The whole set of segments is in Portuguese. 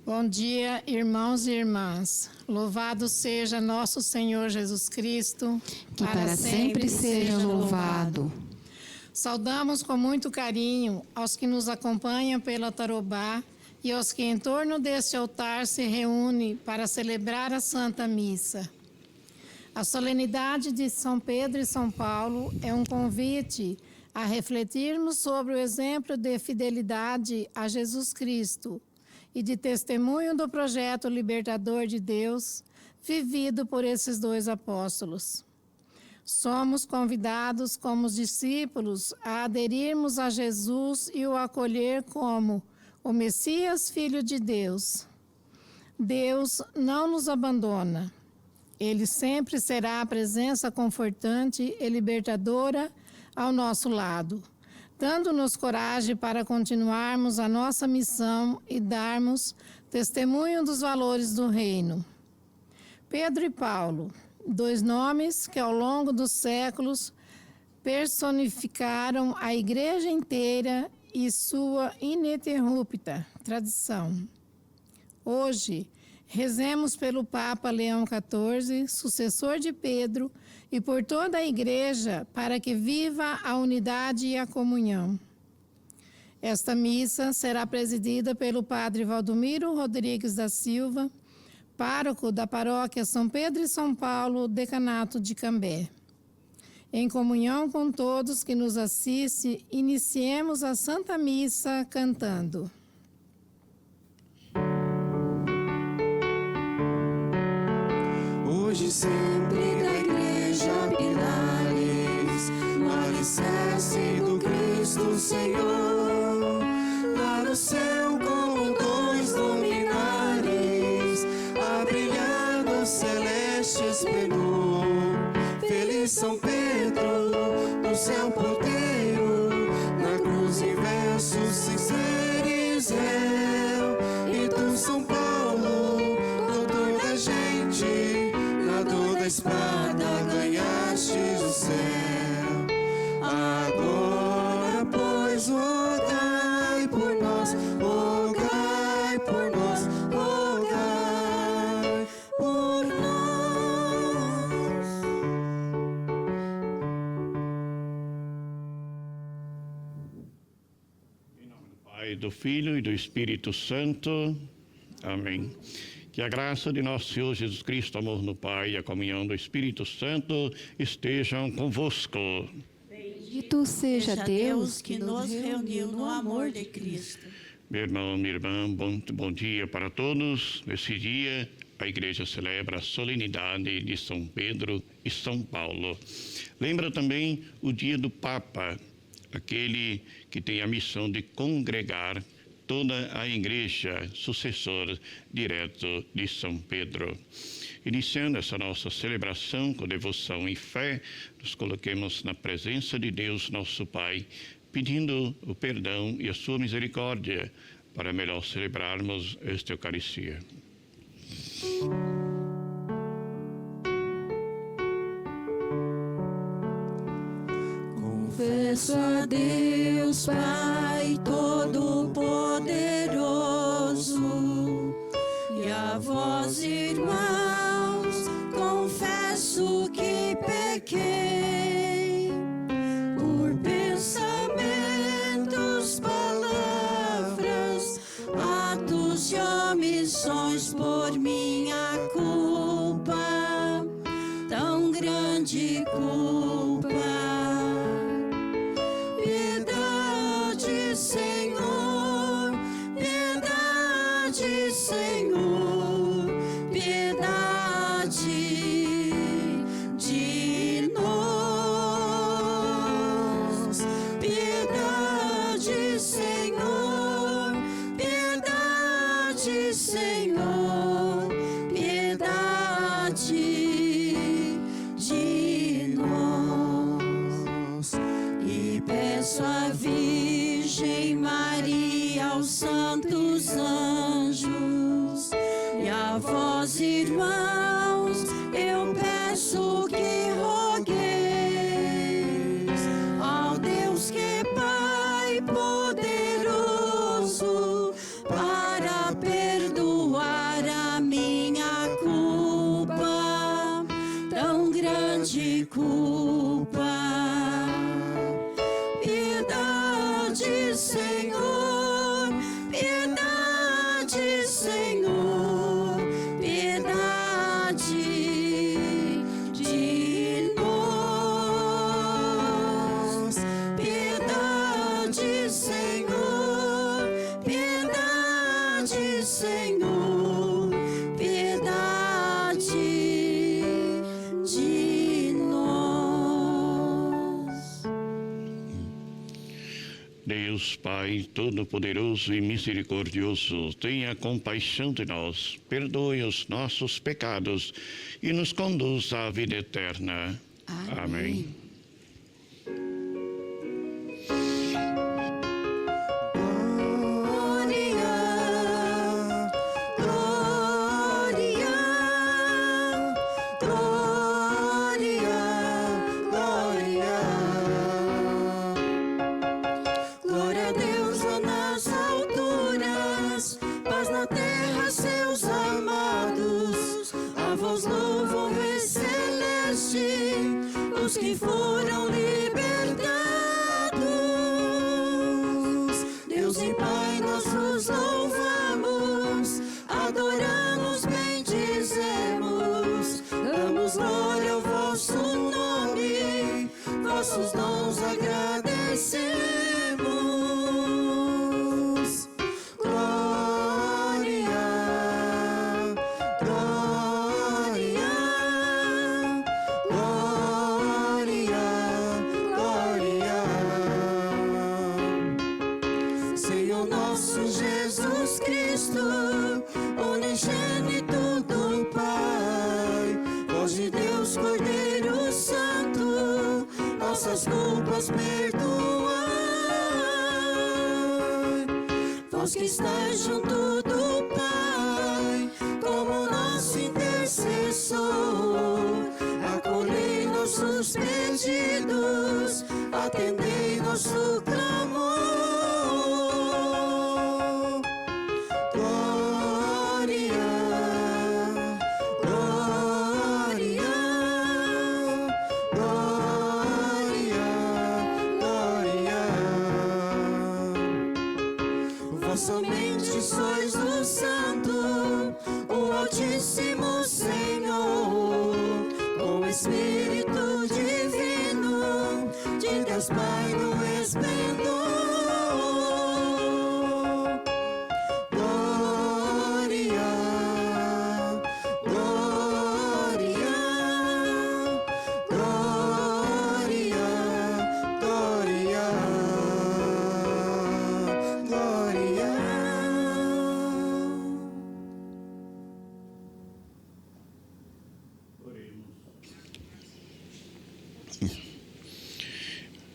Bom dia, irmãos e irmãs. Louvado seja nosso Senhor Jesus Cristo, que para sempre seja louvado. Saudamos com muito carinho aos que nos acompanham pela Tarobá e aos que em torno deste altar se reúnem para celebrar a Santa Missa. A solenidade de São Pedro e São Paulo é um convite a refletirmos sobre o exemplo de fidelidade a Jesus Cristo e de testemunho do projeto libertador de Deus vivido por esses dois apóstolos. Somos convidados como discípulos a aderirmos a Jesus e o acolher como o Messias, Filho de Deus. Deus não nos abandona. Ele sempre será a presença confortante e libertadora ao nosso lado, dando-nos coragem para continuarmos a nossa missão e darmos testemunho dos valores do reino. Pedro e Paulo, dois nomes que ao longo dos séculos personificaram a igreja inteira e sua ininterrupta tradição. Hoje, rezemos pelo Papa Leão XIV, sucessor de Pedro, e por toda a Igreja, para que viva a unidade e a comunhão. Esta missa será presidida pelo Padre Valdomiro Rodrigues da Silva, pároco da Paróquia São Pedro e São Paulo, Decanato de Cambé. Em comunhão com todos que nos assistem, iniciemos a Santa Missa cantando. Hoje sempre da Igreja pilares, no alicerce do Cristo Senhor, lá no céu com dois luminares, a brilhar no celeste esplendor. Feliz São Pedro, no céu porteiro, na cruz em versos sinceros eu, e tu São Paulo, doutor da gente, na dor da espada ganhaste o céu. Agora, pois, rogai por nós, rogai por nós, rogai por nós. Em nome do Pai, do Filho e do Espírito Santo. Amém. Que a graça de nosso Senhor Jesus Cristo, amor no Pai e a comunhão do Espírito Santo estejam convosco. Bendito seja Deus que nos reuniu no amor de Cristo. Meu irmão, minha irmã, bom dia para todos. Nesse dia, a Igreja celebra a solenidade de São Pedro e São Paulo. Lembra também o dia do Papa, aquele que tem a missão de congregar toda a igreja, sucessor direto de São Pedro. Iniciando essa nossa celebração com devoção e fé, nos coloquemos na presença de Deus, nosso Pai, pedindo o perdão e a sua misericórdia para melhor celebrarmos esta Eucaristia. Confesso a Deus Pai Todo-Poderoso e a vós, irmãos, confesso que pequei por pensamentos, palavras, atos e omissões por minha culpa, tão grande culpa. Piedade, Senhor, piedade, Senhor, piedade de nós. Piedade, Senhor, piedade, Senhor, piedade de nós. E peço à Virgem Maria, aos santos anjos e a vós, irmãos, eu peço que rogueis ao Deus que é Pai poderoso para perdoar de culpa. Piedade, Senhor, piedade, Senhor, piedade de nós. Piedade, Senhor, piedade, Senhor, piedade de nós. Deus Pai Todo-Poderoso e Misericordioso, tenha compaixão de nós, perdoe os nossos pecados e nos conduz à vida eterna. Amém. Glória a Deus lá nas alturas, paz na terra, seus amados. A vós louvam, Rei Celeste, os que foram libertados. Deus e Pai, nós vos louvamos, adoramos, bendizemos, damos glória ao vosso nome, vossos dons agradecemos. Senhor nosso Jesus Cristo, unigênito do Pai, voz de Deus, Cordeiro Santo, nossas culpas perdoai. Vós que estáis junto do Pai, como nosso intercessor, acolhei nossos pedidos, atendei nosso clamor. Somente sois o Santo, o Altíssimo Senhor, com o Espírito Divino, de Deus Pai no esplendor. Glória, glória, glória, glória.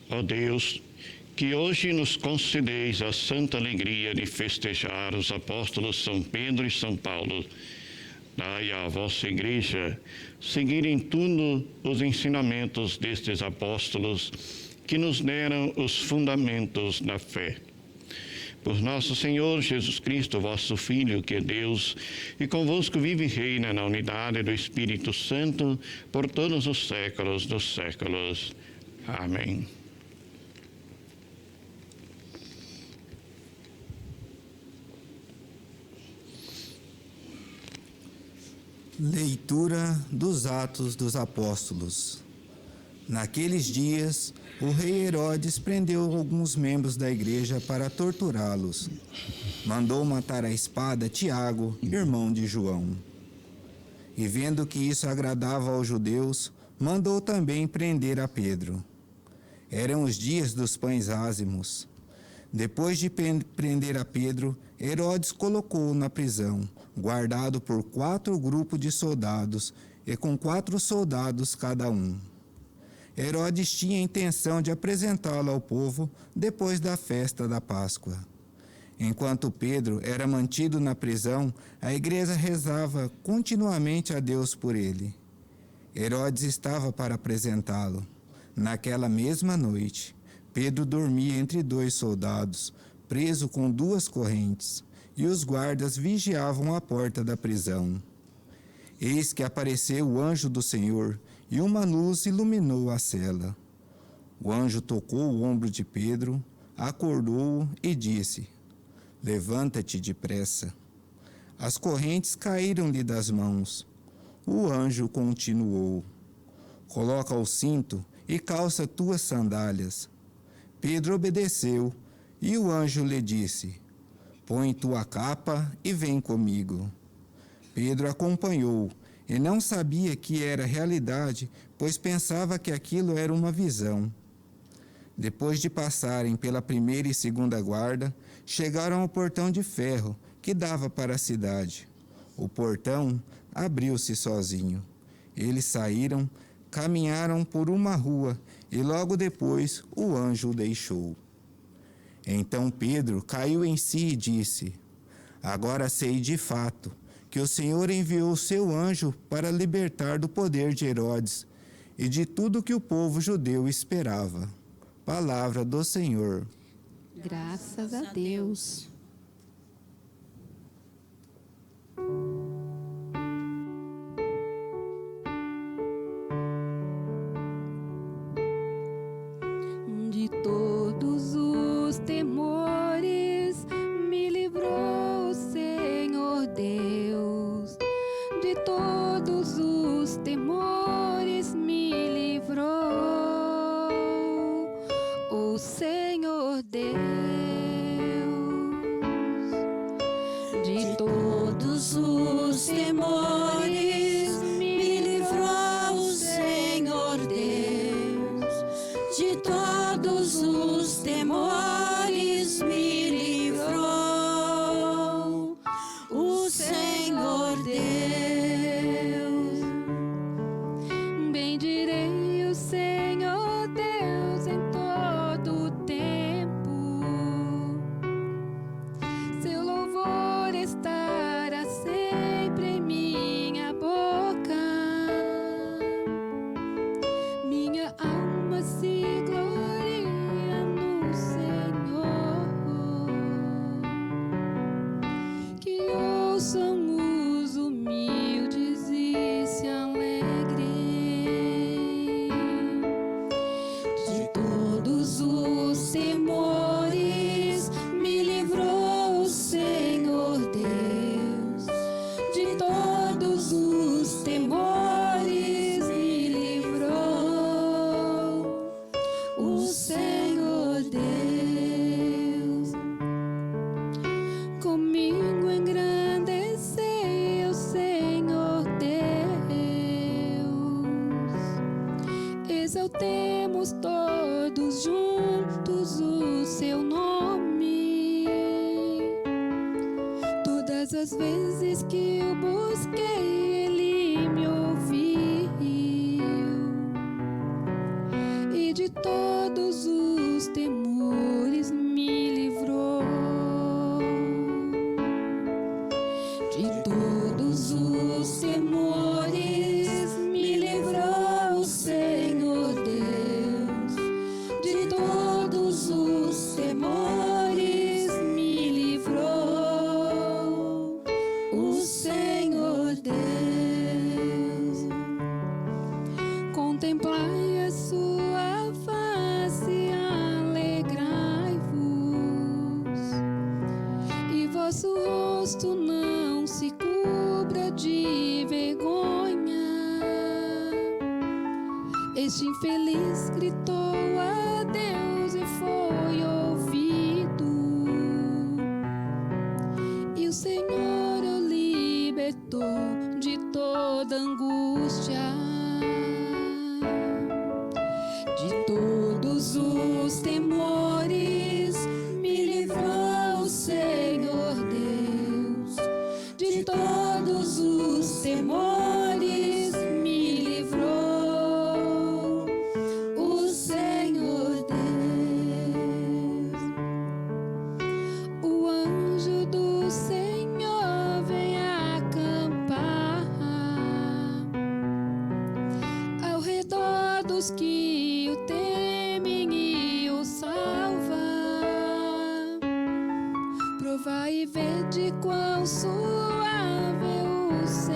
Ó Deus, que hoje nos concedeis a santa alegria de festejar os apóstolos São Pedro e São Paulo, dai à vossa Igreja seguir em tudo os ensinamentos destes apóstolos que nos deram os fundamentos da fé. Por nosso Senhor Jesus Cristo, vosso Filho, que é Deus, e convosco vive e reina na unidade do Espírito Santo, por todos os séculos dos séculos. Amém. Leitura dos Atos dos Apóstolos. Naqueles dias, o rei Herodes prendeu alguns membros da igreja para torturá-los. Mandou matar à espada Tiago, irmão de João. E vendo que isso agradava aos judeus, mandou também prender a Pedro. Eram os dias dos pães ázimos. Depois de prender a Pedro, Herodes colocou-o na prisão, guardado por 4 grupos de soldados e com 4 soldados cada um. Herodes tinha a intenção de apresentá-lo ao povo depois da festa da Páscoa. Enquanto Pedro era mantido na prisão, a igreja rezava continuamente a Deus por ele. Herodes estava para apresentá-lo. Naquela mesma noite, Pedro dormia entre 2 soldados, preso com 2 correntes, e os guardas vigiavam a porta da prisão. Eis que apareceu o anjo do Senhor, e uma luz iluminou a cela. O anjo tocou o ombro de Pedro, acordou-o e disse: Levanta-te depressa. As correntes caíram-lhe das mãos. O anjo continuou: Coloca o cinto e calça tuas sandálias. Pedro obedeceu, e o anjo lhe disse: Põe tua capa e vem comigo. Pedro acompanhou, e não sabia que era realidade, pois pensava que aquilo era uma visão. Depois de passarem pela primeira e segunda guarda, chegaram ao portão de ferro que dava para a cidade. O portão abriu-se sozinho. Eles saíram, caminharam por uma rua e logo depois o anjo o deixou. Então Pedro caiu em si e disse: Agora sei de fato que o Senhor enviou o seu anjo para libertar do poder de Herodes e de tudo que o povo judeu esperava. Palavra do Senhor. Graças a Deus. De todos os temores me livrou o Senhor Deus. De todos os temores me livrou o Senhor Deus. De Todos os temores me livrou o Senhor Deus. De todos os temores me livrou o Senhor Deus. Bendirei o Senhor Deus em todo o tempo. Seu louvor estará sempre em minha boca. Minha alma se gloria no Senhor. Que ouçam os humildes e se alegrem. De todos os temores me livrou o Senhor Deus. De todos os temores me livrou o Senhor Deus. Comigo engrandecei o Senhor Deus. Exaltemos todos juntos o seu nome. Todas as vezes que eu busquei, ele me ouviu. E de todos os temores me livrou. De todos os temores me livrou o Senhor Deus. De todos os temores me livrou o Senhor Deus. Contemplai a sua face, alegrai-vos, e vosso rosto não se cubra de vergonha. Este infeliz gritou a Deus e foi ouvido, e o Senhor o libertou de toda angústia. De todos os temores me livrou o Senhor Deus. De todos os temores me livrou o Senhor Deus. O anjo do Senhor vem acampar ao redor dos que o temem e o salva. Provai e vede quão suave o Senhor.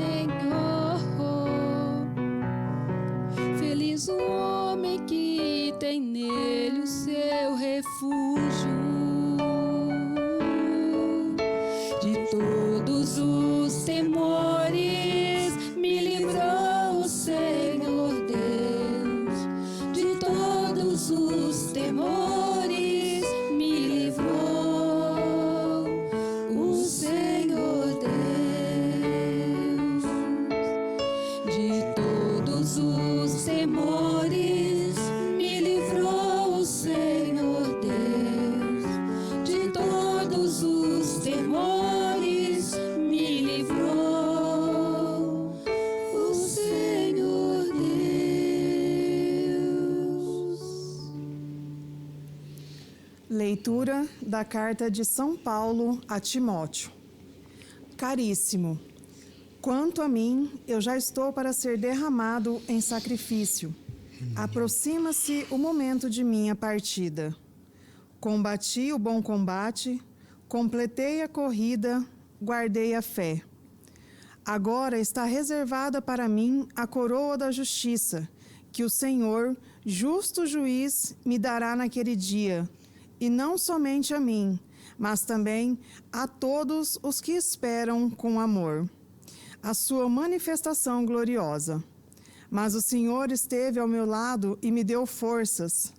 todos os temores, me livrou o Senhor Deus. De todos os temores, me livrou o Senhor Deus. De todos os temores, me livrou o Senhor Deus. De todos os temores, me livrou o Senhor Deus. Leitura da carta de São Paulo a Timóteo. Caríssimo, quanto a mim, eu já estou para ser derramado em sacrifício. Aproxima-se o momento de minha partida. Combati o bom combate, completei a corrida, guardei a fé. Agora está reservada para mim a coroa da justiça, que o Senhor, justo juiz, me dará naquele dia, e não somente a mim, mas também a todos os que esperam com amor a sua manifestação gloriosa. Mas o Senhor esteve ao meu lado e me deu forças.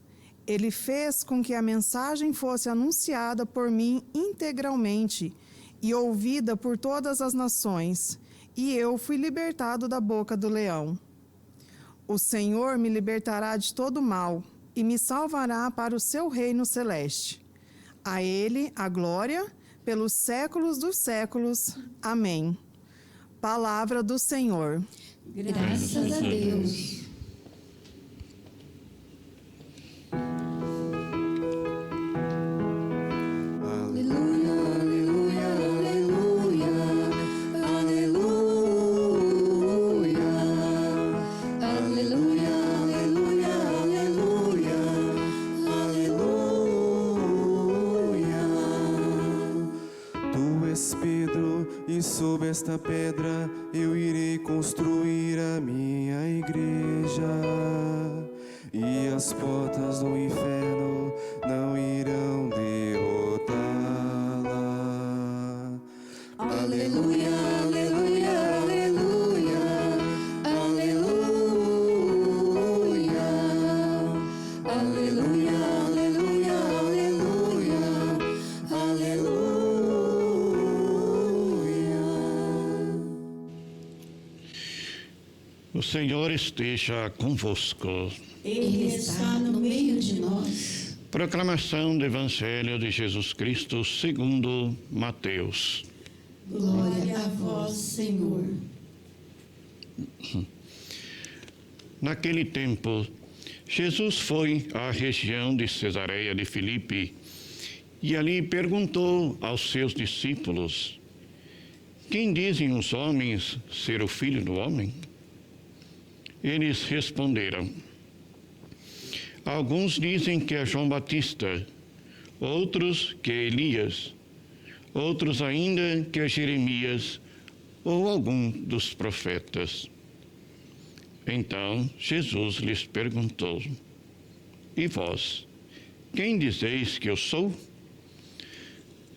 Ele fez com que a mensagem fosse anunciada por mim integralmente e ouvida por todas as nações, e eu fui libertado da boca do leão. O Senhor me libertará de todo mal e me salvará para o seu reino celeste. A Ele a glória pelos séculos dos séculos. Amém. Palavra do Senhor. Graças a Deus. Aleluia, aleluia, aleluia, aleluia. Aleluia, aleluia, aleluia, aleluia. Tu és Pedro, e sob esta pedra eu irei construir a minha igreja, e as portas do inferno não irão derrotá-la. Aleluia, aleluia, aleluia, aleluia. Aleluia, aleluia, aleluia, aleluia. O Senhor esteja convosco. Ele está no meio de nós. Proclamação do Evangelho de Jesus Cristo segundo Mateus. Glória a vós, Senhor. Naquele tempo, Jesus foi à região de Cesareia de Filipe e ali perguntou aos seus discípulos: quem dizem os homens ser o Filho do Homem? Eles responderam: alguns dizem que é João Batista, outros que é Elias, outros ainda que é Jeremias ou algum dos profetas. Então Jesus lhes perguntou: e vós, quem dizeis que eu sou?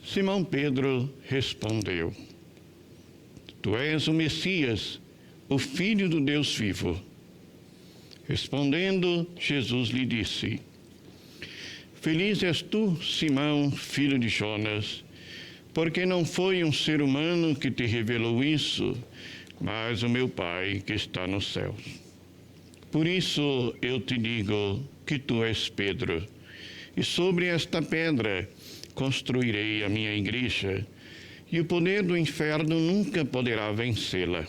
Simão Pedro respondeu: tu és o Messias, o Filho do Deus vivo. Respondendo, Jesus lhe disse: feliz és tu, Simão, filho de Jonas, porque não foi um ser humano que te revelou isso, mas o meu Pai que está nos céus. Por isso eu te digo que tu és Pedro, e sobre esta pedra construirei a minha igreja, e o poder do inferno nunca poderá vencê-la.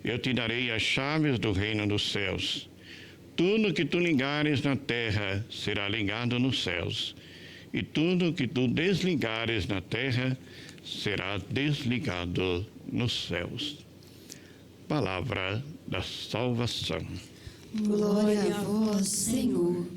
Eu te darei as chaves do reino dos céus. Tudo que tu ligares na terra será ligado nos céus, e tudo que tu desligares na terra será desligado nos céus. Palavra da salvação. Glória a vós, Senhor.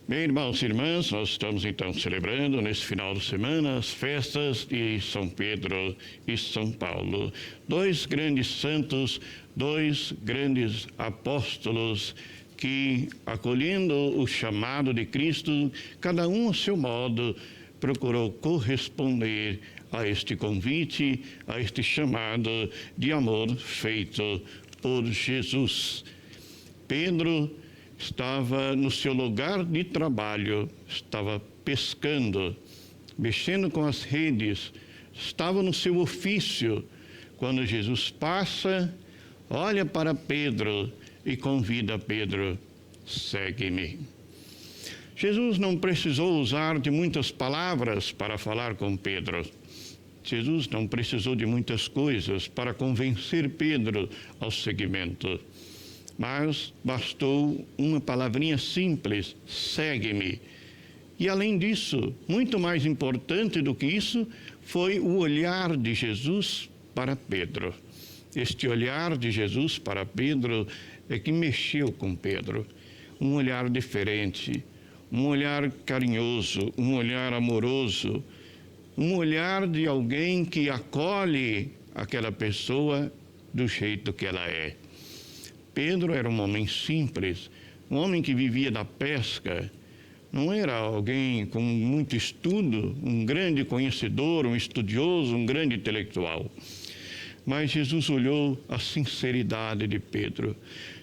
Bem, irmãos e irmãs, nós estamos então celebrando nesse final de semana as festas de São Pedro e São Paulo. Dois grandes santos, dois grandes apóstolos que, acolhendo o chamado de Cristo, cada um a seu modo, procurou corresponder a este convite, a este chamado de amor feito por Jesus. Pedro estava no seu lugar de trabalho, estava pescando, mexendo com as redes, estava no seu ofício, quando Jesus passa, olha para Pedro e convida Pedro: segue-me. Jesus não precisou usar de muitas palavras para falar com Pedro. Jesus não precisou de muitas coisas para convencer Pedro ao seguimento. Mas bastou uma palavrinha simples: segue-me. E além disso, muito mais importante do que isso, foi o olhar de Jesus para Pedro. Este olhar de Jesus para Pedro é que mexeu com Pedro. Um olhar diferente, um olhar carinhoso, um olhar amoroso, um olhar de alguém que acolhe aquela pessoa do jeito que ela é. Pedro era um homem simples, um homem que vivia da pesca. Não era alguém com muito estudo, um grande conhecedor, um estudioso, um grande intelectual. Mas Jesus olhou a sinceridade de Pedro.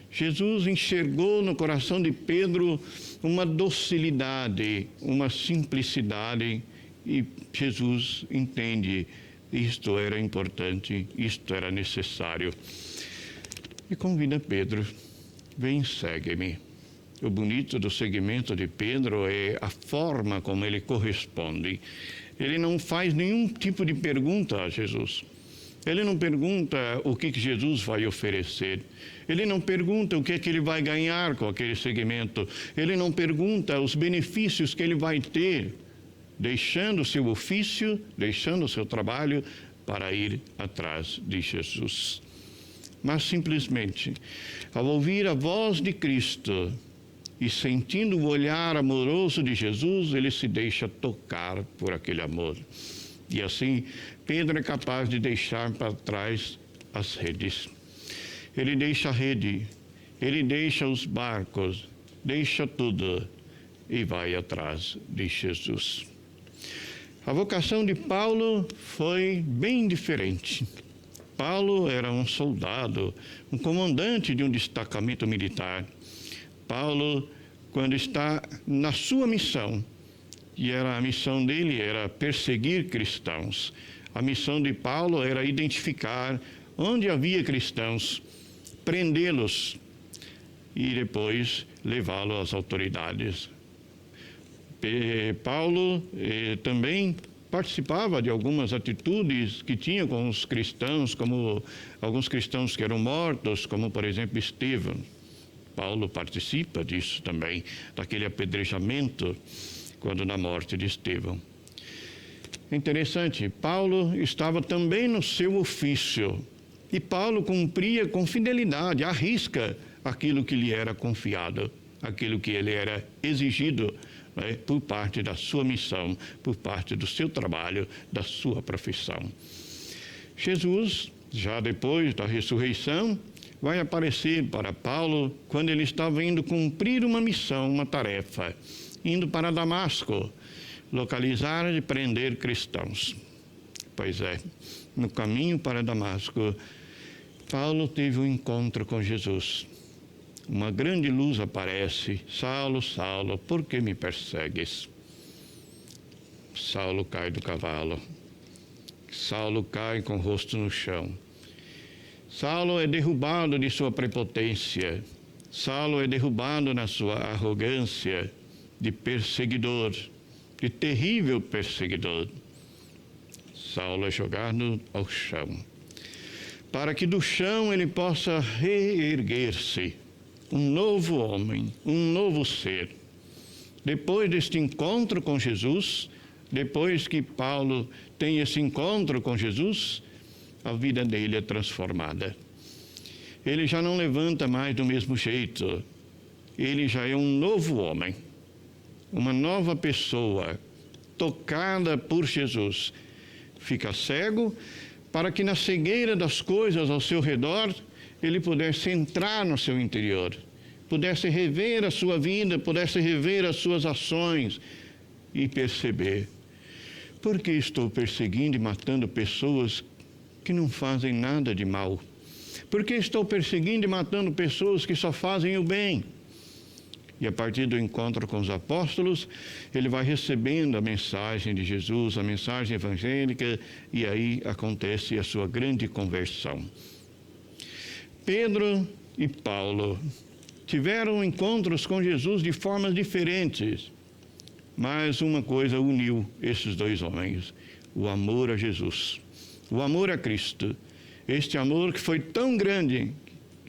Jesus enxergou no coração de Pedro uma docilidade, uma simplicidade, e Jesus entende: isto era importante, isto era necessário. E convida Pedro: vem, segue-me. O bonito do seguimento de Pedro é a forma como ele corresponde. Ele não faz nenhum tipo de pergunta a Jesus. Ele não pergunta o que Jesus vai oferecer. Ele não pergunta o que ele vai ganhar com aquele seguimento. Ele não pergunta os benefícios que ele vai ter, deixando o seu ofício, deixando o seu trabalho para ir atrás de Jesus. Mas simplesmente, ao ouvir a voz de Cristo e sentindo o olhar amoroso de Jesus, ele se deixa tocar por aquele amor. E assim, Pedro é capaz de deixar para trás as redes. Ele deixa a rede, ele deixa os barcos, deixa tudo e vai atrás de Jesus. A vocação de Paulo foi bem diferente. Paulo era um soldado, um comandante de um destacamento militar. Paulo, quando está na sua missão, e a missão dele era perseguir cristãos. A missão de Paulo era identificar onde havia cristãos, prendê-los e depois levá-los às autoridades. Paulo também participava de algumas atitudes que tinha com os cristãos, como alguns cristãos que eram mortos, como por exemplo Estevão. Paulo participa disso também, daquele apedrejamento quando na morte de Estevão. É interessante, Paulo estava também no seu ofício e Paulo cumpria com fidelidade, à risca, aquilo que lhe era confiado, aquilo que ele era exigido, por parte da sua missão, por parte do seu trabalho, da sua profissão. Jesus, já depois da ressurreição, vai aparecer para Paulo quando ele estava indo cumprir uma missão, uma tarefa, indo para Damasco, localizar e prender cristãos. Pois é, no caminho para Damasco, Paulo teve um encontro com Jesus. Uma grande luz aparece: Saulo, Saulo, por que me persegues? Saulo cai do cavalo. Saulo cai com o rosto no chão. Saulo é derrubado de sua prepotência. Saulo é derrubado na sua arrogância de perseguidor, de terrível perseguidor. Saulo é jogado ao chão, para que do chão ele possa reerguer-se, um novo homem, um novo ser. Depois deste encontro com Jesus, depois que Paulo tem esse encontro com Jesus, a vida dele é transformada. Ele já não levanta mais do mesmo jeito. Ele já é um novo homem, uma nova pessoa, tocada por Jesus. Fica cego para que na cegueira das coisas ao seu redor, ele pudesse entrar no seu interior, pudesse rever a sua vida, pudesse rever as suas ações e perceber: Por que estou perseguindo e matando pessoas que não fazem nada de mal? Por que estou perseguindo e matando pessoas que só fazem o bem? E a partir do encontro com os apóstolos, ele vai recebendo a mensagem de Jesus, a mensagem evangélica, e aí acontece a sua grande conversão. Pedro e Paulo tiveram encontros com Jesus de formas diferentes, mas uma coisa uniu esses dois homens: o amor a Jesus, o amor a Cristo. Este amor que foi tão grande,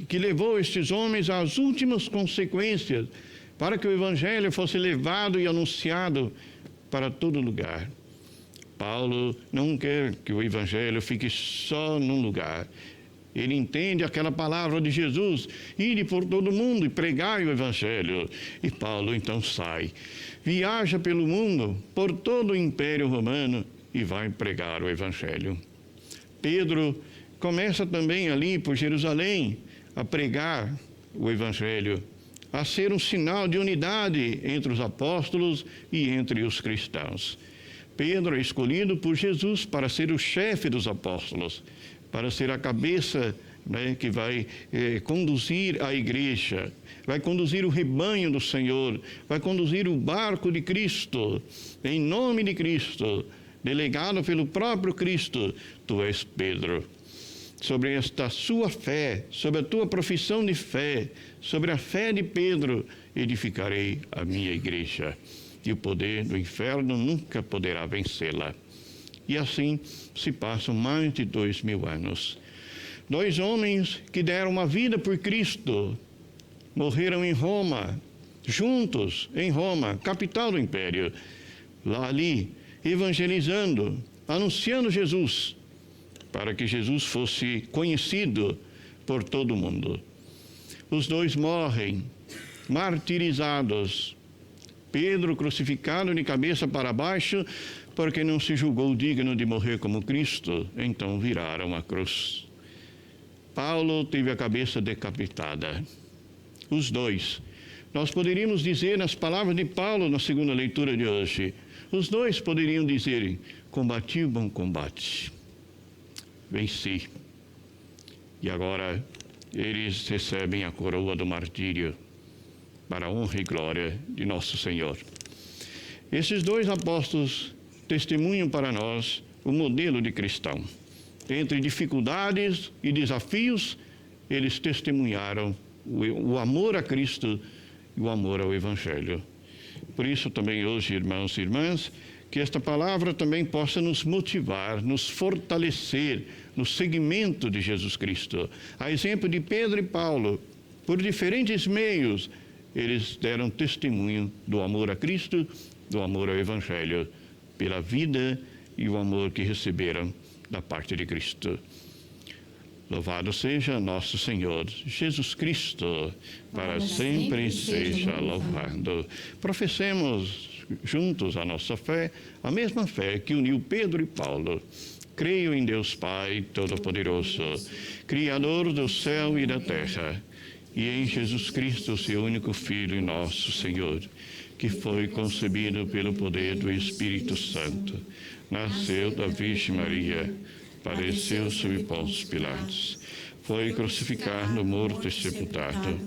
que levou estes homens às últimas consequências, para que o Evangelho fosse levado e anunciado para todo lugar. Paulo não quer que o Evangelho fique só num lugar. Ele entende aquela palavra de Jesus: ide por todo mundo e pregai o Evangelho. E Paulo então sai, viaja pelo mundo, por todo o Império Romano, e vai pregar o Evangelho. Pedro começa também ali por Jerusalém a pregar o Evangelho, a ser um sinal de unidade entre os apóstolos e entre os cristãos. Pedro é escolhido por Jesus para ser o chefe dos apóstolos, para ser a cabeça, que vai conduzir a igreja, vai conduzir o rebanho do Senhor, vai conduzir o barco de Cristo, em nome de Cristo, delegado pelo próprio Cristo. Tu és Pedro. Sobre esta sua fé, sobre a tua profissão de fé, sobre a fé de Pedro, edificarei a minha igreja, e o poder do inferno nunca poderá vencê-la. E assim se passam mais de 2000 anos. Dois homens que deram uma vida por Cristo, morreram em Roma, juntos em Roma, capital do império, ali evangelizando, anunciando Jesus, para que Jesus fosse conhecido por todo o mundo. Os dois morrem, martirizados. Pedro crucificado de cabeça para baixo, porque não se julgou digno de morrer como Cristo, então viraram a cruz. Paulo teve a cabeça decapitada. Os dois. Nós poderíamos dizer, nas palavras de Paulo na segunda leitura de hoje, os dois poderiam dizer: combati o bom combate, venci. E agora eles recebem a coroa do martírio, para a honra e glória de nosso Senhor. Esses dois apóstolos testemunham para nós o modelo de cristão. Entre dificuldades e desafios, eles testemunharam o amor a Cristo e o amor ao Evangelho. Por isso também hoje, irmãos e irmãs, que esta palavra também possa nos motivar, nos fortalecer no seguimento de Jesus Cristo. A exemplo de Pedro e Paulo, por diferentes meios, eles deram testemunho do amor a Cristo, do amor ao Evangelho, pela vida e o amor que receberam da parte de Cristo. Louvado seja nosso Senhor Jesus Cristo, para sempre seja louvado. Professemos juntos a nossa fé, a mesma fé que uniu Pedro e Paulo. Creio em Deus Pai Todo-Poderoso, Criador do céu e da terra, e em Jesus Cristo, seu único Filho, nosso Senhor, que foi concebido pelo poder do Espírito Santo, nasceu da Virgem Maria, padeceu sob Pôncio Pilatos, foi crucificado, morto e sepultado,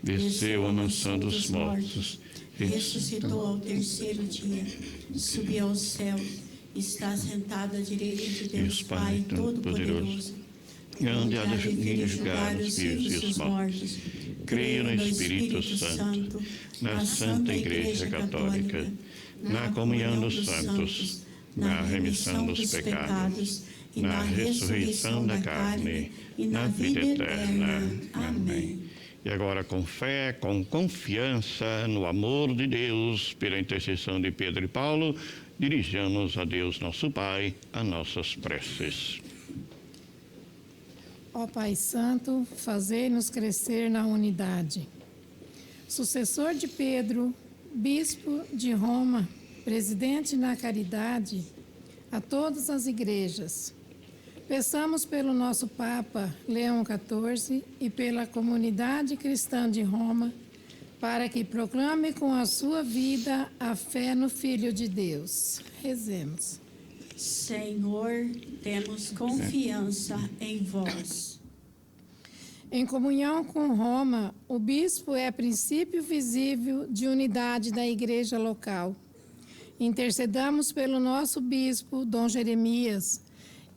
desceu à mansão dos mortos, ressuscitou ao terceiro dia, subiu ao céu, está sentado à direita de Deus Pai Todo-Poderoso, onde há de julgar os vivos e os mortos. Creio no Espírito Santo, na Santa Igreja Católica, na comunhão dos santos, na remissão dos pecados, e na ressurreição da carne, e na vida eterna. Amém. E agora, com fé, com confiança no amor de Deus, pela intercessão de Pedro e Paulo, dirijamos a Deus nosso Pai as nossas preces. Ó Pai Santo, fazei-nos crescer na unidade. Sucessor de Pedro, bispo de Roma, presidente na caridade, a todas as igrejas, peçamos pelo nosso Papa Leão XIV e pela comunidade cristã de Roma, para que proclame com a sua vida a fé no Filho de Deus. Rezemos. Senhor, temos confiança em vós. Em comunhão com Roma, o bispo é princípio visível de unidade da igreja local. Intercedamos pelo nosso bispo, Dom Jeremias,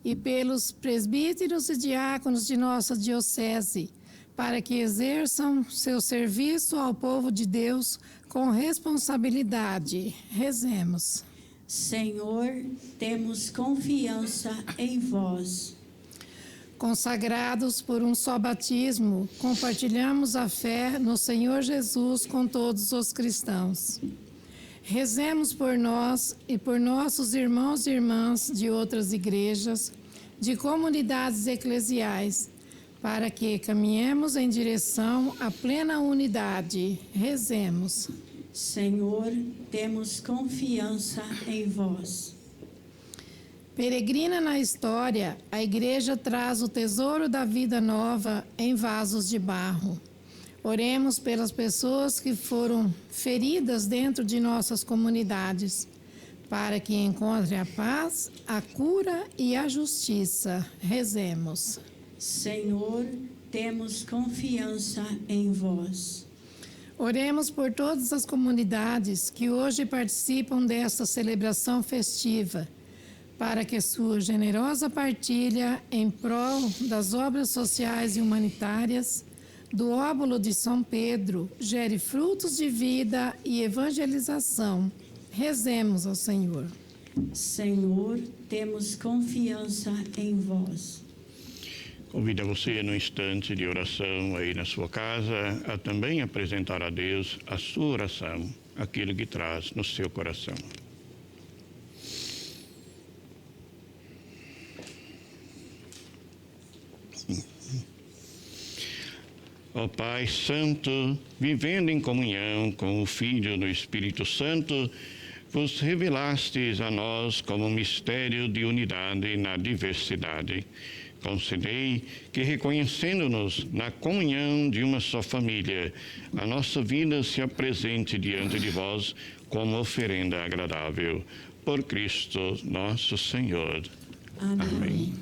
e pelos presbíteros e diáconos de nossa diocese, para que exerçam seu serviço ao povo de Deus com responsabilidade. Rezemos. Senhor, temos confiança em vós. Consagrados por um só batismo, compartilhamos a fé no Senhor Jesus com todos os cristãos. Rezemos por nós e por nossos irmãos e irmãs de outras igrejas, de comunidades eclesiais, para que caminhemos em direção à plena unidade. Rezemos. Senhor, temos confiança em vós. Peregrina na história, a igreja traz o tesouro da vida nova em vasos de barro. Oremos pelas pessoas que foram feridas dentro de nossas comunidades, para que encontrem a paz, a cura e a justiça. Rezemos. Senhor, temos confiança em vós. Oremos por todas as comunidades que hoje participam desta celebração festiva, para que sua generosa partilha em prol das obras sociais e humanitárias do óbolo de São Pedro gere frutos de vida e evangelização. Rezemos ao Senhor. Senhor, temos confiança em vós. Convido você, no instante de oração aí na sua casa, a também apresentar a Deus a sua oração, aquilo que traz no seu coração. Ó Pai Santo, vivendo em comunhão com o Filho no Espírito Santo, vos revelastes a nós como mistério de unidade na diversidade. Concedei que, reconhecendo-nos na comunhão de uma só família, a nossa vida se apresente diante de vós como oferenda agradável. Por Cristo nosso Senhor. Amém.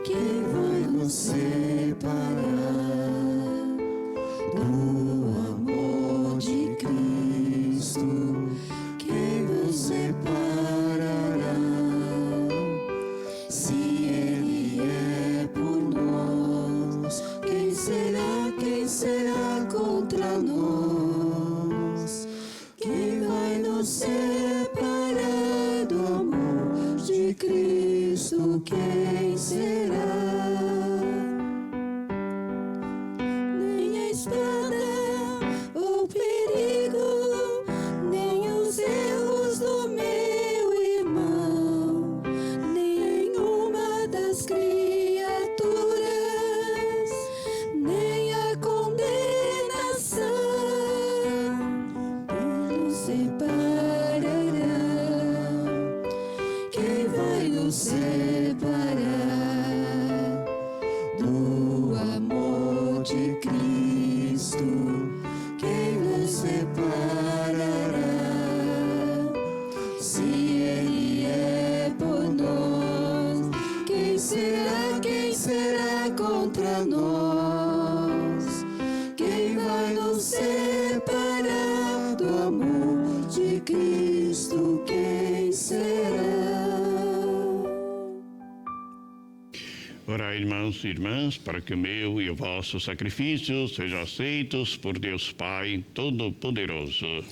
Quem vai nos separar do amor de Cristo? Quem nos separará? Se Ele é por nós, quem será contra nós? Quem vai nos separar do amor de Cristo? Quem será? Nem a espada ou perigo, nem os erros do meu irmão, nenhuma das criaturas, nem a condenação nos separarão. Quem vai nos separar do amor de Cristo? Quem nos separará? Se Ele é por nós, quem será contra nós? Quem vai nos separar do amor de Cristo? Quem será? Orai, irmãos e irmãs, para que o meu e o vosso sacrifício sejam aceitos por Deus Pai Todo-Poderoso.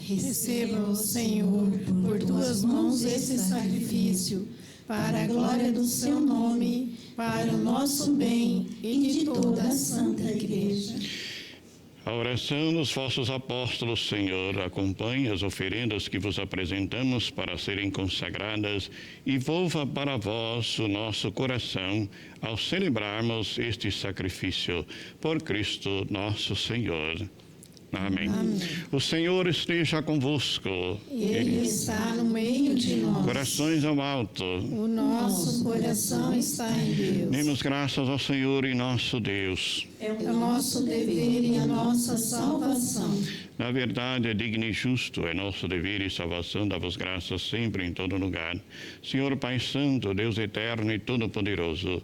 Receba, Senhor, por tuas mãos esse sacrifício, para a glória do seu nome, para o nosso bem e de toda a Santa Igreja. A oração dos vossos apóstolos, Senhor, acompanhe as oferendas que vos apresentamos para serem consagradas e volva para vós o nosso coração ao celebrarmos este sacrifício. Por Cristo nosso Senhor. Amém. O Senhor esteja convosco. Ele está no meio de nós. Corações ao alto. O nosso coração está em Deus. Demos graças ao Senhor e nosso Deus. É o nosso dever e a nossa salvação. Na verdade, é digno e justo, é nosso dever e salvação, dar-vos graças sempre em todo lugar. Senhor Pai Santo, Deus eterno e todo-poderoso,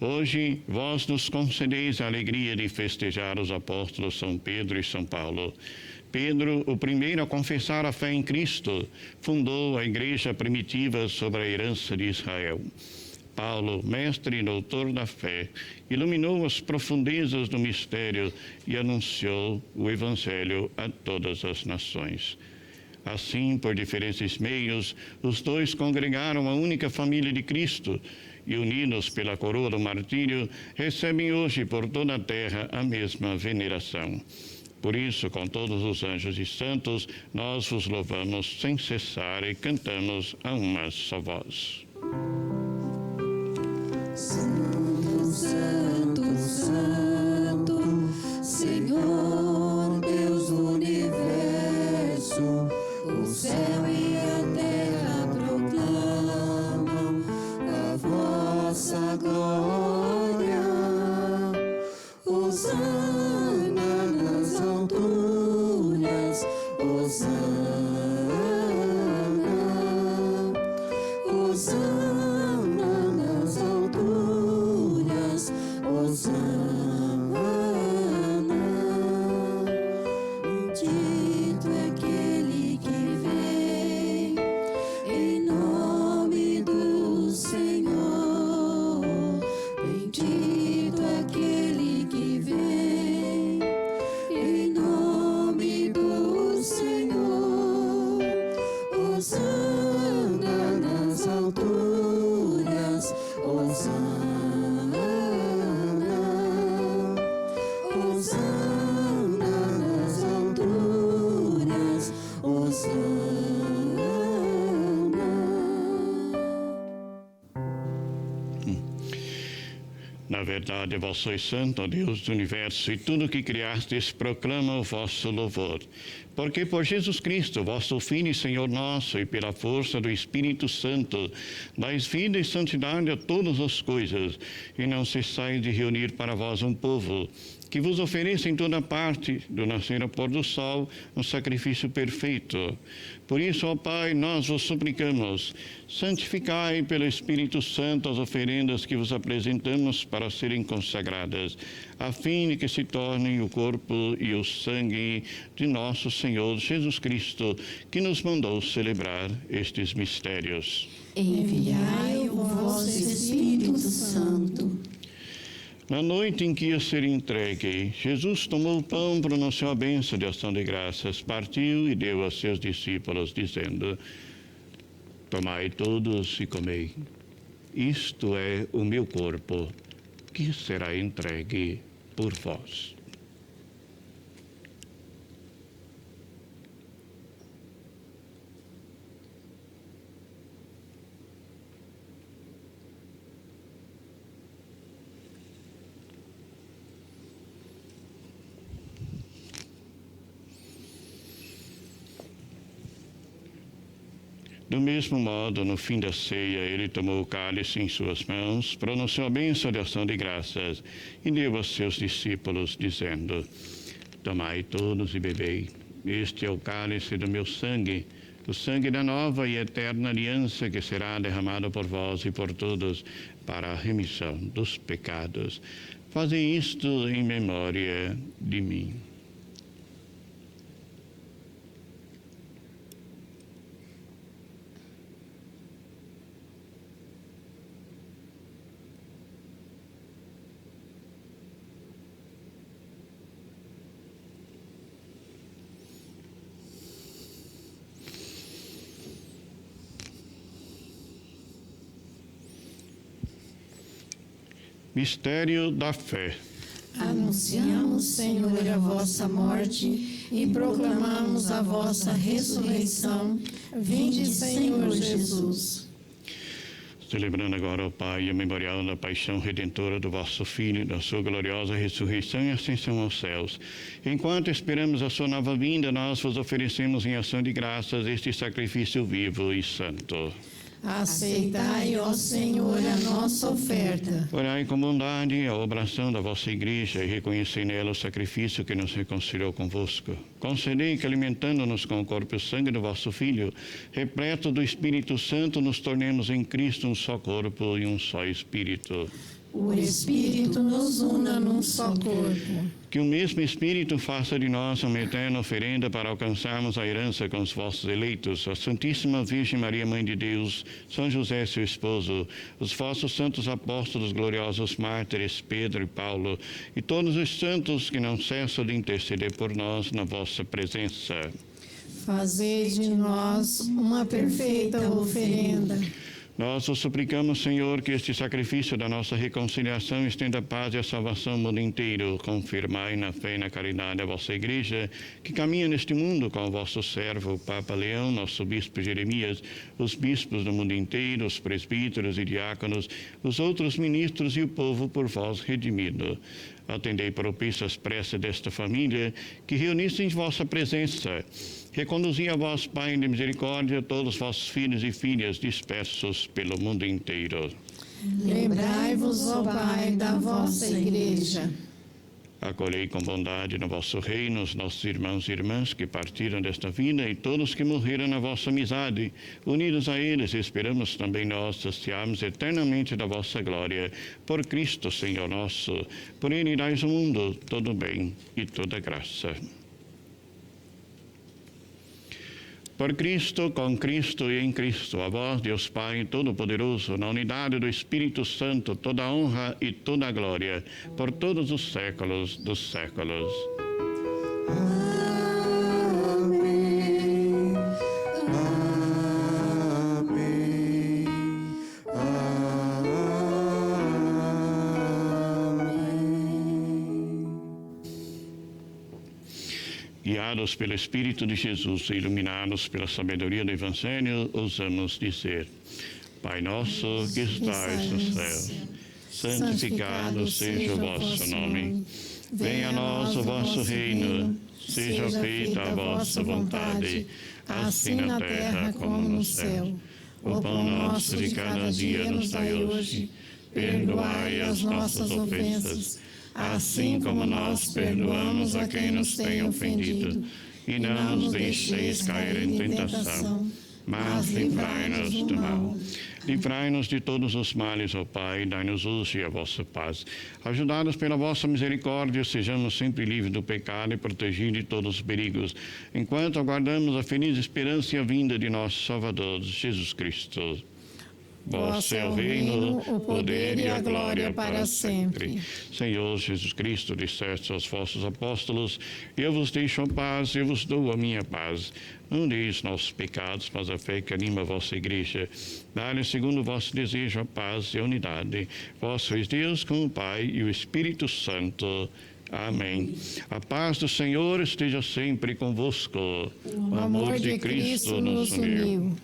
hoje vós nos concedeis a alegria de festejar os apóstolos São Pedro e São Paulo. Pedro, o primeiro a confessar a fé em Cristo, fundou a igreja primitiva sobre a herança de Israel. Paulo, mestre e doutor da fé, iluminou as profundezas do mistério e anunciou o Evangelho a todas as nações. Assim, por diferentes meios, os dois congregaram a única família de Cristo e, unidos pela coroa do martírio, recebem hoje por toda a terra a mesma veneração. Por isso, com todos os anjos e santos, nós vos louvamos sem cessar e cantamos a uma só voz. Santo, Santo, Santo, Senhor Deus do universo, o céu e a terra proclamam a vossa glória. Hosana nas alturas, Hosana, Hosana nas alturas, Hosana. Bendito é aquele que vem em nome do Senhor. Bendito é aquele que vem em nome do Senhor. Hosana nas alturas, Hosana, Hosana nas alturas, Hosana. Na verdade, vós sois santo, ó Deus do universo, e tudo que criastes proclama o vosso louvor. Porque por Jesus Cristo, vosso Filho e Senhor nosso, e pela força do Espírito Santo, dais vida e santidade a todas as coisas, e não cessais de reunir para vós um povo, que vos ofereça em toda parte, do nascer ao pôr do sol, um sacrifício perfeito. Por isso, ó Pai, nós vos suplicamos, santificai pelo Espírito Santo as oferendas que vos apresentamos para serem consagradas, a fim de que se tornem o corpo e o sangue de nosso Senhor Jesus Cristo, que nos mandou celebrar estes mistérios. Enviai o vosso Espírito Santo. Na noite em que ia ser entregue, Jesus tomou o pão, pronunciou a bênção de ação de graças, partiu e deu a seus discípulos, dizendo: tomai todos e comei. Isto é o meu corpo, que será entregue por vós. Do mesmo modo, no fim da ceia, ele tomou o cálice em suas mãos, pronunciou a bênção de ação de graças e deu a seus discípulos, dizendo: tomai todos e bebei. Este é o cálice do meu sangue, o sangue da nova e eterna aliança que será derramado por vós e por todos para a remissão dos pecados. Fazei isto em memória de mim. Mistério da fé. Anunciamos, Senhor, a vossa morte e proclamamos a vossa ressurreição. Vinde, Senhor Jesus. Celebrando agora, ó Pai, a memorial da paixão redentora do vosso Filho, da sua gloriosa ressurreição e ascensão aos céus. Enquanto esperamos a sua nova vinda, nós vos oferecemos em ação de graças este sacrifício vivo e santo. Aceitai, ó Senhor, a nossa oferta. Orai com bondade a obração da vossa Igreja e reconhecei nela o sacrifício que nos reconciliou convosco. Concedei que, alimentando-nos com o corpo e o sangue do vosso Filho, repleto do Espírito Santo, nos tornemos em Cristo um só corpo e um só Espírito. O Espírito nos una num só corpo. Que o mesmo Espírito faça de nós uma eterna oferenda para alcançarmos a herança com os vossos eleitos, a Santíssima Virgem Maria, Mãe de Deus, São José, seu esposo, os vossos santos apóstolos, gloriosos mártires, Pedro e Paulo, e todos os santos que não cessam de interceder por nós na vossa presença. Fazei de nós uma perfeita oferenda. Nós vos suplicamos, Senhor, que este sacrifício da nossa reconciliação estenda a paz e a salvação ao mundo inteiro. Confirmai na fé e na caridade a vossa Igreja, que caminha neste mundo com o vosso servo, o Papa Leão, nosso bispo Jeremias, os bispos do mundo inteiro, os presbíteros e diáconos, os outros ministros e o povo por vós redimido. Atendei propício às preces desta família, que reunisse em vossa presença. Reconduzi a vós, Pai de misericórdia, todos os vossos filhos e filhas dispersos pelo mundo inteiro. Lembrai-vos, ó Pai, da vossa Igreja. Acolhei com bondade no vosso reino os nossos irmãos e irmãs que partiram desta vida e todos que morreram na vossa amizade. Unidos a eles, esperamos também nós saciarmos eternamente da vossa glória. Por Cristo, Senhor nosso, por Ele dais ao mundo todo bem e toda graça. Por Cristo, com Cristo e em Cristo, a vós, Deus Pai Todo-Poderoso, na unidade do Espírito Santo, toda a honra e toda a glória, por todos os séculos dos séculos. Amém. Amém. Amém. Guiados pelo Espírito de Jesus e iluminados pela sabedoria do Evangelho, ousamos dizer: Pai nosso que estais no céu, santificado seja o vosso nome. Venha a nós o vosso reino, seja feita a vossa vontade, assim na terra como no céu. O pão nosso de cada dia nos dai hoje. Perdoai as nossas ofensas, assim como nós perdoamos a quem nos tem ofendido. E não nos deixeis cair em tentação, mas livrai-nos do mal. Livrai-nos de todos os males, ó Pai, dai-nos hoje a vossa paz. Ajudados pela vossa misericórdia, sejamos sempre livres do pecado e protegidos de todos os perigos, enquanto aguardamos a feliz esperança e a vinda de nosso Salvador, Jesus Cristo. Vosso é o reino, o poder e a glória para sempre. Senhor Jesus Cristo, disseste aos vossos apóstolos: eu vos deixo a paz, eu vos dou a minha paz. Não deis nossos pecados, mas a fé que anima a vossa Igreja. Dá-lhe, segundo o vosso desejo, a paz e a unidade. Vós sois Deus com o Pai e o Espírito Santo. Amém. A paz do Senhor esteja sempre convosco. O amor de Cristo nos uniu.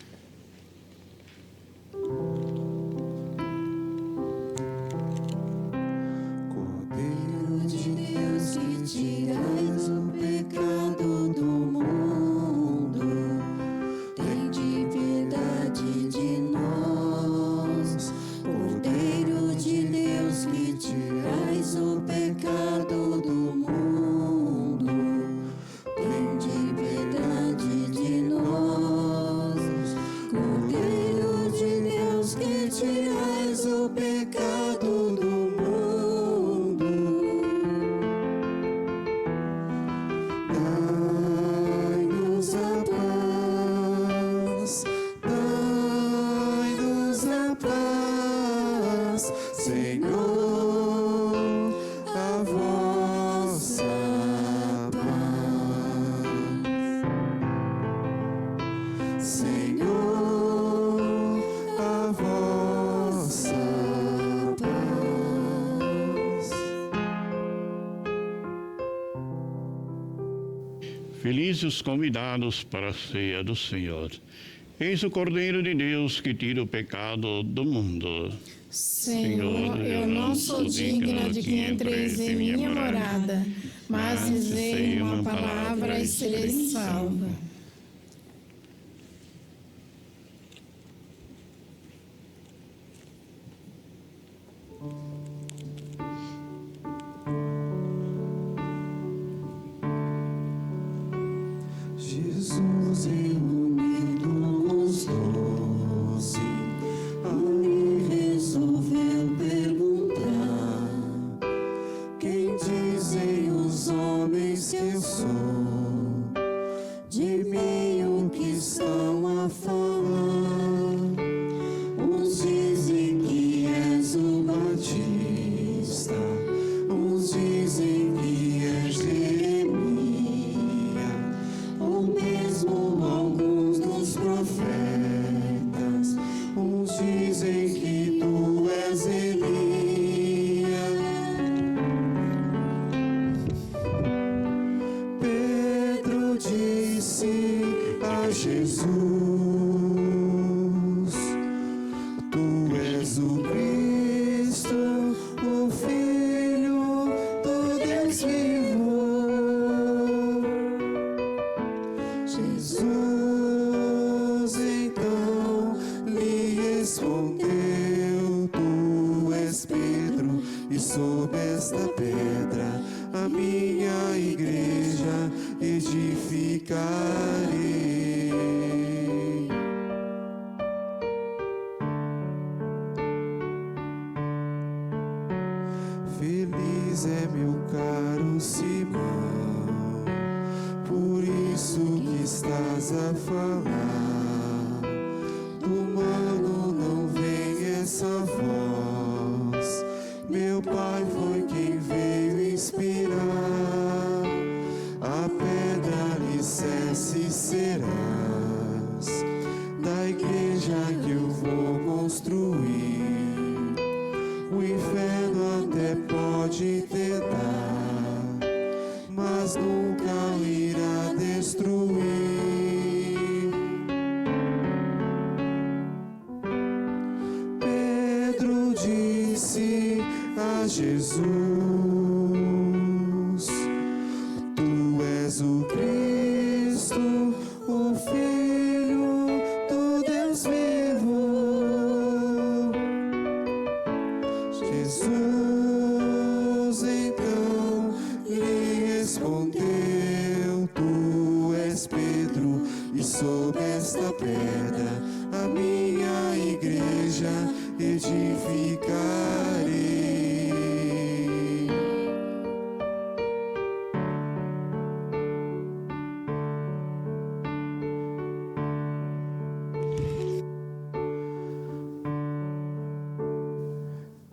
Cordeiro de Deus, que tirais o pecado do mundo, tende piedade de nós. Cordeiro de Deus, que tirais o pecado do mundo, tende piedade de nós. Cordeiro de Deus, que tirais o pecado do mundo, dai-nos a paz, dai-nos a paz, Senhor, a vossa paz. Senhor, a vossa paz. Felizes os convidados para a ceia do Senhor. Eis o Cordeiro de Deus que tira o pecado do mundo. Senhor, eu não sou digna de que entreis em minha morada, mas dizei uma palavra e serei salva. Jesus reunido com os 12, ali resolveu perguntar: quem dizem os homens que eu sou? De mim o que estão a falar? Uns dizem que és o Batista, uns dizem que és Jeremias, ou mesmo alguns dos profetas. Uns dizem que tu és Elias. Pedro disse a Jesus: tu és o Cristo, o Filho do Deus vivo. Jesus então lhe respondeu: tu és Pedro, e sob esta pedra a minha igreja edificarei. Feliz é meu caro Simão, por isso que estás a falar. Do humano não vem essa voz, meu Pai foi quem veio inspirar. A pedra alicerce serás da igreja que eu vou construir. O inferno até pode tentar, mas nunca irá destruir. Pedro disse a Jesus: tu és o Cristo, o Filho do Deus vivo. Jesus então lhe respondeu: tu és Pedro, e sob esta pedra a minha igreja edificarei.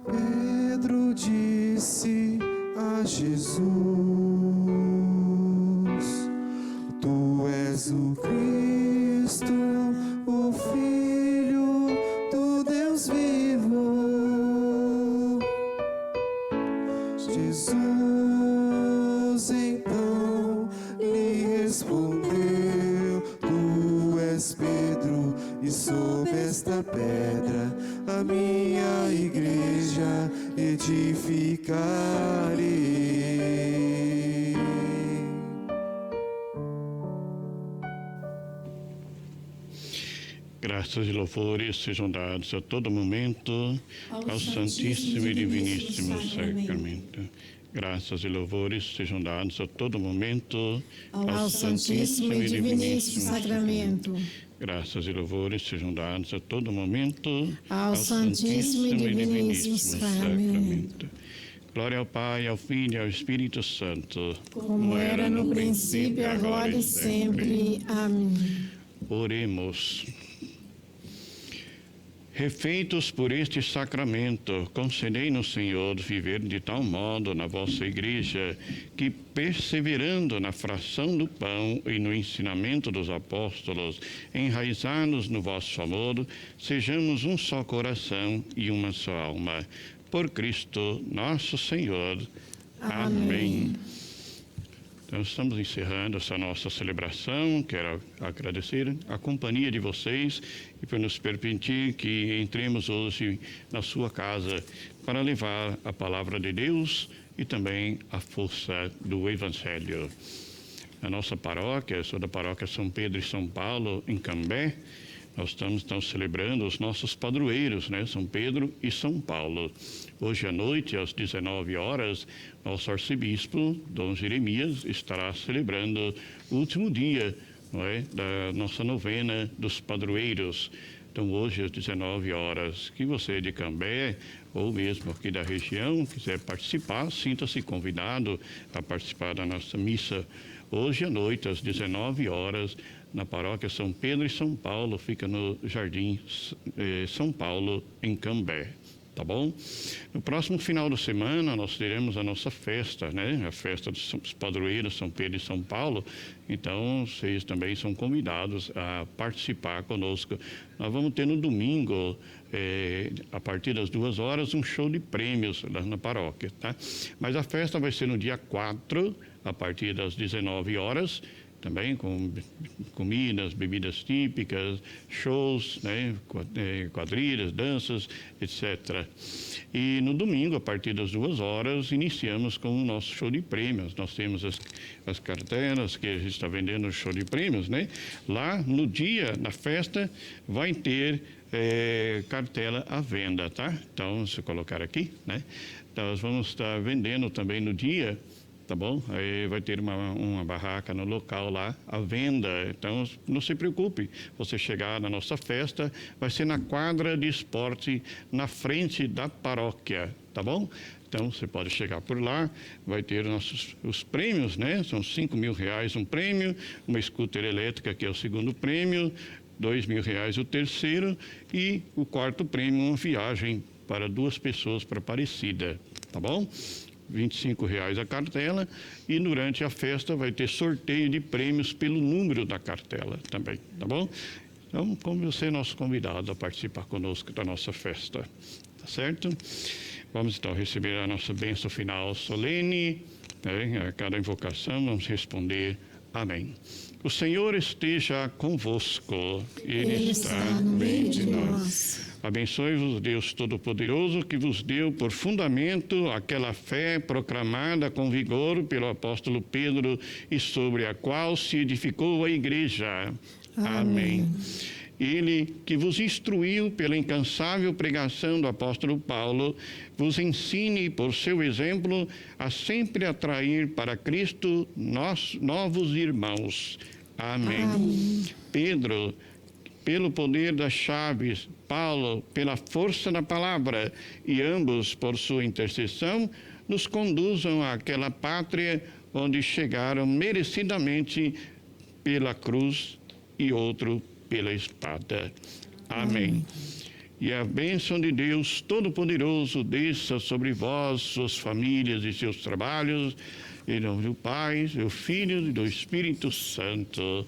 Pedro disse a Jesus: tu és o Cristo, o Filho do Deus vivo. Jesus então lhe respondeu: tu és Pedro, e sob esta pedra a minha igreja edificarei. Graças e louvores sejam dados a todo momento ao Santíssimo e Diviníssimo Sacramento. Graças e louvores sejam dados a todo momento Ao Santíssimo e Diviníssimo Sacramento. Graças e louvores sejam dados a todo momento Ao Santíssimo e Diviníssimo Sacramento. Glória ao Pai, ao Filho e ao Espírito Santo, Como era no princípio, agora e sempre. Amém. Oremos. Refeitos por este sacramento, concedei-nos, Senhor, viver de tal modo na vossa Igreja, que, perseverando na fração do pão e no ensinamento dos apóstolos, enraizados no vosso amor, sejamos um só coração e uma só alma. Por Cristo nosso Senhor. Amém. Então, estamos encerrando essa nossa celebração. Quero agradecer a companhia de vocês e por nos permitir que entremos hoje na sua casa para levar a palavra de Deus e também a força do Evangelho. A nossa paróquia, eu sou da paróquia São Pedro e São Paulo, em Cambé. Nós estamos então celebrando os nossos padroeiros, né? São Pedro e São Paulo. Hoje à noite, às 19 horas, nosso arcebispo, Dom Jeremias, estará celebrando o último dia, não é, da nossa novena dos padroeiros. Então, hoje às 19 horas, que você de Cambé ou mesmo aqui da região quiser participar, sinta-se convidado a participar da nossa missa. Hoje à noite, às 19 horas, na paróquia São Pedro e São Paulo, fica no Jardim São Paulo, em Cambé. Tá bom? No próximo final de semana, nós teremos a nossa festa, né? A festa dos padroeiros São Pedro e São Paulo. Então, vocês também são convidados a participar conosco. Nós vamos ter no domingo, a partir das 2 horas, um show de prêmios lá na paróquia, tá? Mas a festa vai ser no dia 4, a partir das 19 horas, também com comidas, bebidas típicas, shows, né, quadrilhas, danças, etc. E no domingo, a partir das 2 horas, iniciamos com o nosso show de prêmios. Nós temos as cartelas que a gente está vendendo no show de prêmios, né? Lá no dia, na festa, vai ter cartela à venda, tá? Então, se eu colocar aqui, né? Então, nós vamos estar vendendo também no dia. Tá bom? Aí vai ter uma barraca no local lá, à venda. Então, não se preocupe. Você chegar na nossa festa, vai ser na quadra de esporte, na frente da paróquia. Tá bom? Então, você pode chegar por lá, vai ter os prêmios, né? São R$5.000 um prêmio, uma scooter elétrica, que é o segundo prêmio, R$2.000 o terceiro, e o quarto prêmio, uma viagem para 2 pessoas para Aparecida. Tá bom? R$25 a cartela, e durante a festa vai ter sorteio de prêmios pelo número da cartela também, tá bom? Então, como você é nosso convidado a participar conosco da nossa festa, tá certo? Vamos então receber a nossa bênção final solene, né? A cada invocação vamos responder amém. O Senhor esteja convosco, Ele está no meio de nós. Abençoe-vos, Deus Todo-Poderoso, que vos deu por fundamento aquela fé proclamada com vigor pelo apóstolo Pedro e sobre a qual se edificou a igreja. Amém. Ele que vos instruiu pela incansável pregação do apóstolo Paulo, vos ensine por seu exemplo a sempre atrair para Cristo novos irmãos. Amém. Pedro, pelo poder das chaves, Paulo, pela força da palavra, e ambos, por sua intercessão, nos conduzam àquela pátria onde chegaram merecidamente pela cruz e outro pela espada. Amém. E a bênção de Deus Todo-Poderoso desça sobre vós, suas famílias e seus trabalhos, em nome do Pai, do Filho e do Espírito Santo.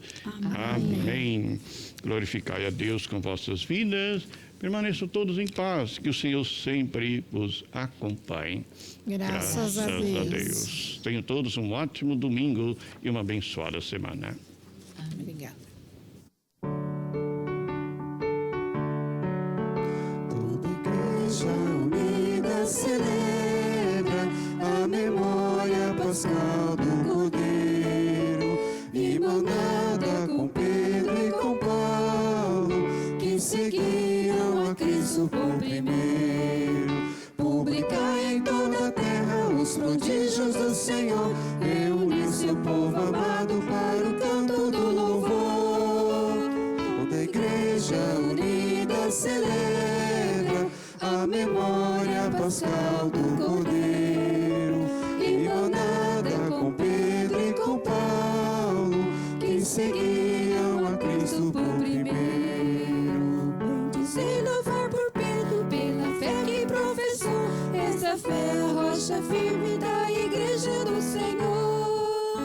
Amém. Glorificai a Deus com vossas vidas. Permaneçam todos em paz. Que o Senhor sempre vos acompanhe. Graças a Deus. Tenham todos um ótimo domingo e uma abençoada semana. Obrigada. Toda igreja unida celebra a memória pascal do Cordeiro, irmanada com Pedro e com Paulo, que seguiram a Cristo por primeiro. Publicai em toda a terra os prodígios do Senhor, reuniu seu povo amado para o canto do louvor. Toda igreja unida celebra a memória pascal do Cordeiro, irmanada com Pedro e com Paulo, que seguiam a Cristo por primeiro. Bendizei, louvar por Pedro, pela fé que professou, essa fé é a rocha firme da igreja do Senhor.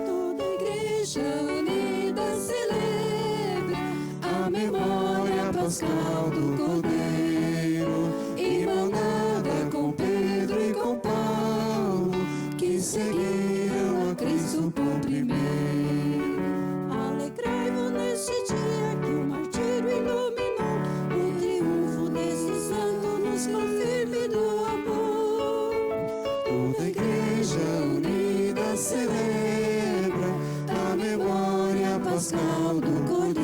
Toda igreja unida celebra a memória pascal do Cordeiro, irmanada com Pedro e com Paulo, que seguiram a Cristo por Toda igreja unida celebra a memória pascal do Cordeiro.